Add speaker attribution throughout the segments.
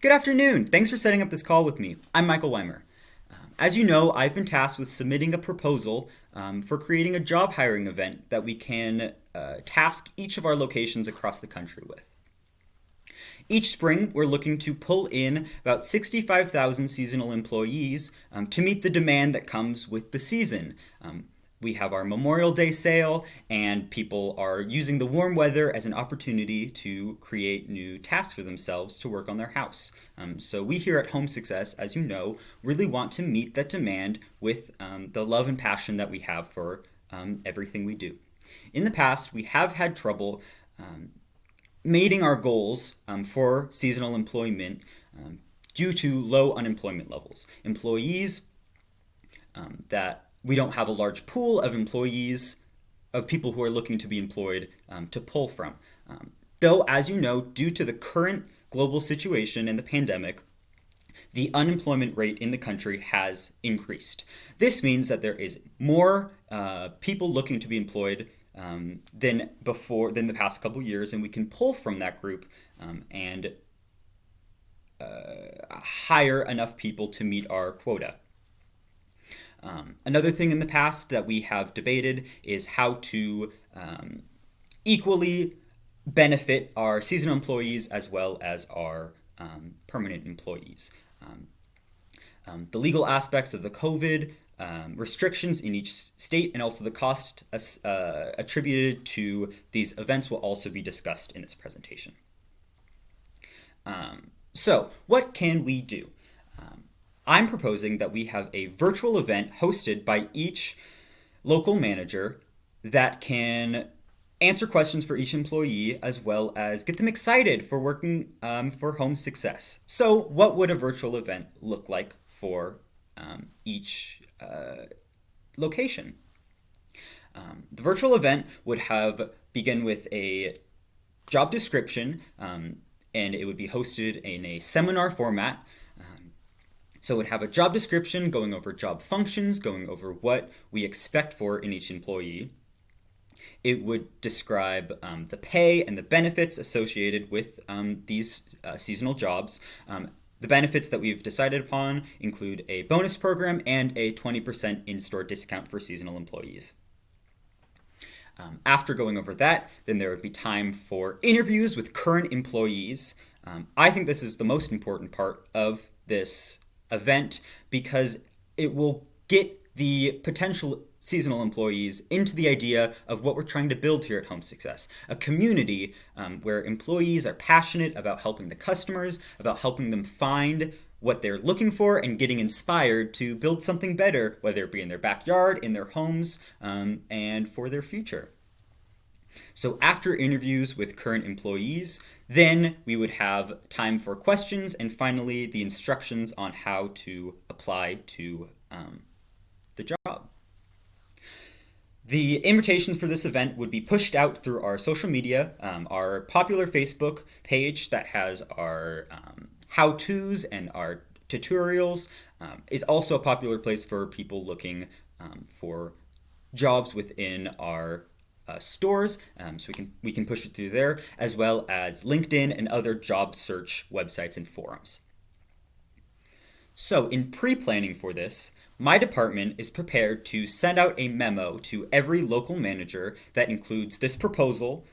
Speaker 1: Good afternoon. Thanks for setting up this call with me. I'm Michael Weimer. As you know, I've been tasked with submitting a proposal for creating a job hiring event that we can task each of our locations across the country with. Each spring, we're looking to pull in about 65,000 seasonal employees to meet the demand that comes with the season. We have our Memorial Day sale, and people are using the warm weather as an opportunity to create new tasks for themselves to work on their house. So we here at Home Success, as you know, really want to meet that demand with the love and passion that we have for everything we do. In the past, we have had trouble meeting our goals for seasonal employment due to low unemployment levels. Employees that we don't have a large pool of employees, of people who are looking to be employed to pull from. Though, as you know, due to the current global situation and the pandemic, the unemployment rate in the country has increased. This means that there is more people looking to be employed than the past couple years, and we can pull from that group and hire enough people to meet our quota. Another thing in the past that we have debated is how to equally benefit our seasonal employees as well as our permanent employees. The legal aspects of the COVID restrictions in each state and also the cost attributed to these events will also be discussed in this presentation. So, what can we do? I'm proposing that we have a virtual event hosted by each local manager that can answer questions for each employee as well as get them excited for working for Home Success. So what would a virtual event look like for each location? The virtual event would begin with a job description and it would be hosted in a seminar format. So it would have a job description going over job functions, going over what we expect for in each employee. It would describe the pay and the benefits associated with these seasonal jobs. The benefits that we've decided upon include a bonus program and a 20% in-store discount for seasonal employees. After going over that, then there would be time for interviews with current employees. I think this is the most important part of this event because it will get the potential seasonal employees into the idea of what we're trying to build here at Home Success, a community where employees are passionate about helping the customers, about helping them find what they're looking for and getting inspired to build something better, whether it be in their backyard, in their homes, and for their future. So after interviews with current employees, then we would have time for questions and finally the instructions on how to apply to the job. The invitations for this event would be pushed out through our social media, our popular Facebook page that has our how-tos and our tutorials is also a popular place for people looking for jobs within our stores, so we can push it through there, as well as LinkedIn and other job search websites and forums. So in pre-planning for this, my department is prepared to send out a memo to every local manager that includes this proposal,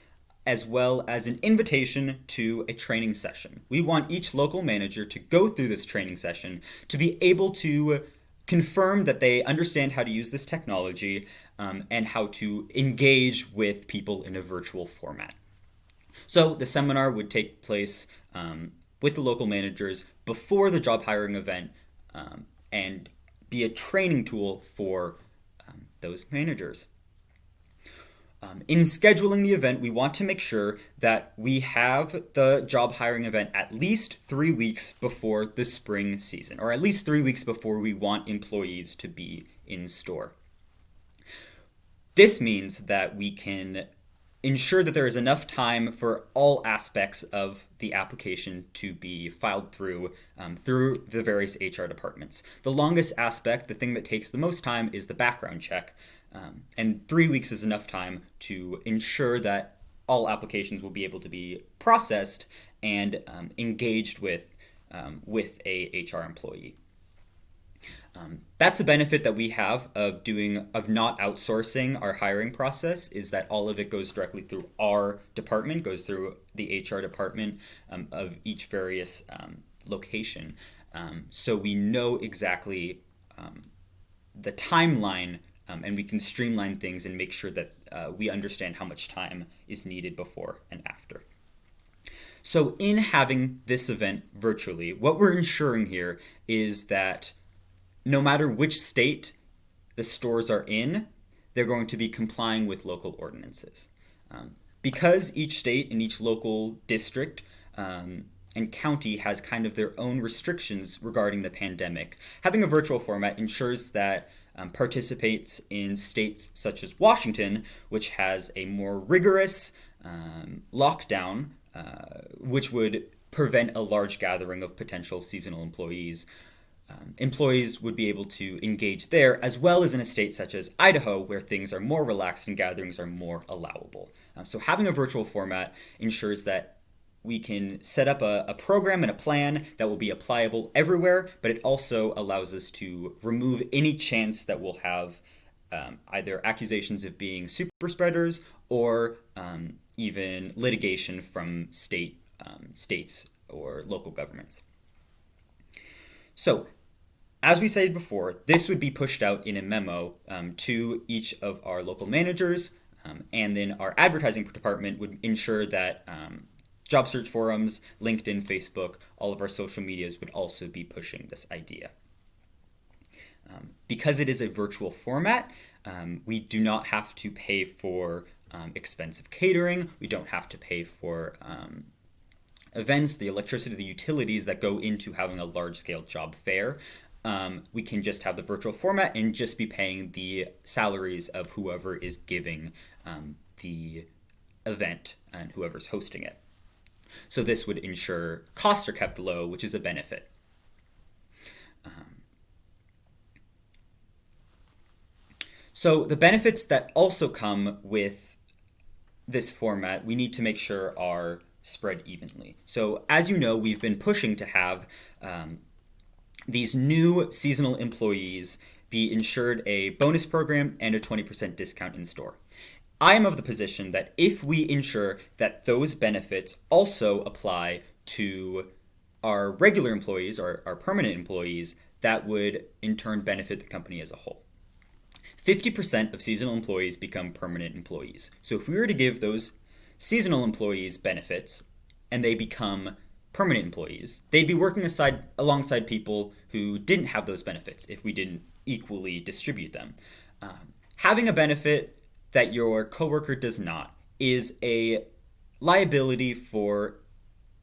Speaker 1: as well as an invitation to a training session. We want each local manager to go through this training session to be able to confirm that they understand how to use this technology and how to engage with people in a virtual format. So the seminar would take place with the local managers before the job hiring event and be a training tool for those managers. In scheduling the event, we want to make sure that we have the job hiring event at least 3 weeks before the spring season, or at least 3 weeks before we want employees to be in store. This means that we can ensure that there is enough time for all aspects of the application to be filed through the various HR departments. The longest aspect, the thing that takes the most time, is the background check. And 3 weeks is enough time to ensure that all applications will be able to be processed and engaged with with a HR employee. That's a benefit that we have of not outsourcing our hiring process, is that all of it goes directly through our department, goes through the HR department of each various location. So we know exactly the timeline, and we can streamline things and make sure that we understand how much time is needed before and after. So in having this event virtually, what we're ensuring here is that no matter which state the stores are in, they're going to be complying with local ordinances. Because each state and each local district and county has kind of their own restrictions regarding the pandemic, having a virtual format ensures that participates in states such as Washington, which has a more rigorous lockdown, which would prevent a large gathering of potential seasonal employees. Employees would be able to engage there, as well as in a state such as Idaho, where things are more relaxed and gatherings are more allowable. So having a virtual format ensures that we can set up a program and a plan that will be applicable everywhere, but it also allows us to remove any chance that we'll have either accusations of being super spreaders or even litigation from states or local governments. So, as we said before, this would be pushed out in a memo to each of our local managers, and then our advertising department would ensure that job search forums, LinkedIn, Facebook, all of our social medias would also be pushing this idea. Because it is a virtual format, we do not have to pay for expensive catering. We don't have to pay for events, the electricity, the utilities that go into having a large-scale job fair. We can just have the virtual format and just be paying the salaries of whoever is giving the event and whoever's hosting it. So this would ensure costs are kept low, which is a benefit. So the benefits that also come with this format, we need to make sure are spread evenly. So as you know, we've been pushing to have these new seasonal employees be insured a bonus program and a 20% discount in store. I am of the position that if we ensure that those benefits also apply to our regular employees or our permanent employees, that would in turn benefit the company as a whole. 50% of seasonal employees become permanent employees. So if we were to give those seasonal employees benefits and they become permanent employees, they'd be working alongside people who didn't have those benefits if we didn't equally distribute them. Having a benefit that your coworker does not is a liability for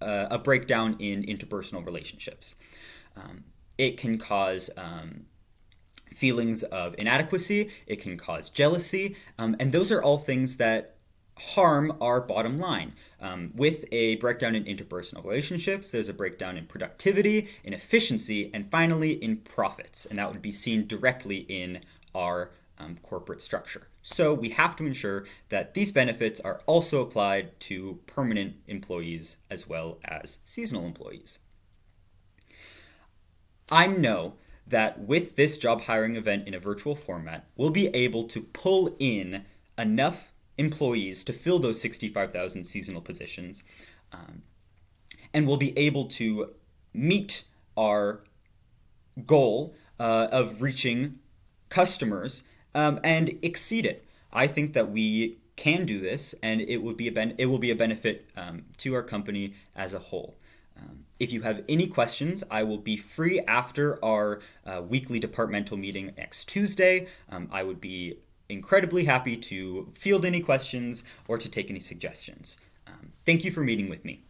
Speaker 1: a breakdown in interpersonal relationships. It can cause feelings of inadequacy, it can cause jealousy, and those are all things that harm our bottom line. With a breakdown in interpersonal relationships, there's a breakdown in productivity, in efficiency, and finally in profits, and that would be seen directly in our corporate structure. So we have to ensure that these benefits are also applied to permanent employees as well as seasonal employees. I know that with this job hiring event in a virtual format, we'll be able to pull in enough employees to fill those 65,000 seasonal positions, and we'll be able to meet our goal of reaching customers and exceed it. I think that we can do this, and it will be a benefit to our company as a whole. If you have any questions, I will be free after our weekly departmental meeting next Tuesday. I would be incredibly happy to field any questions or to take any suggestions. Thank you for meeting with me.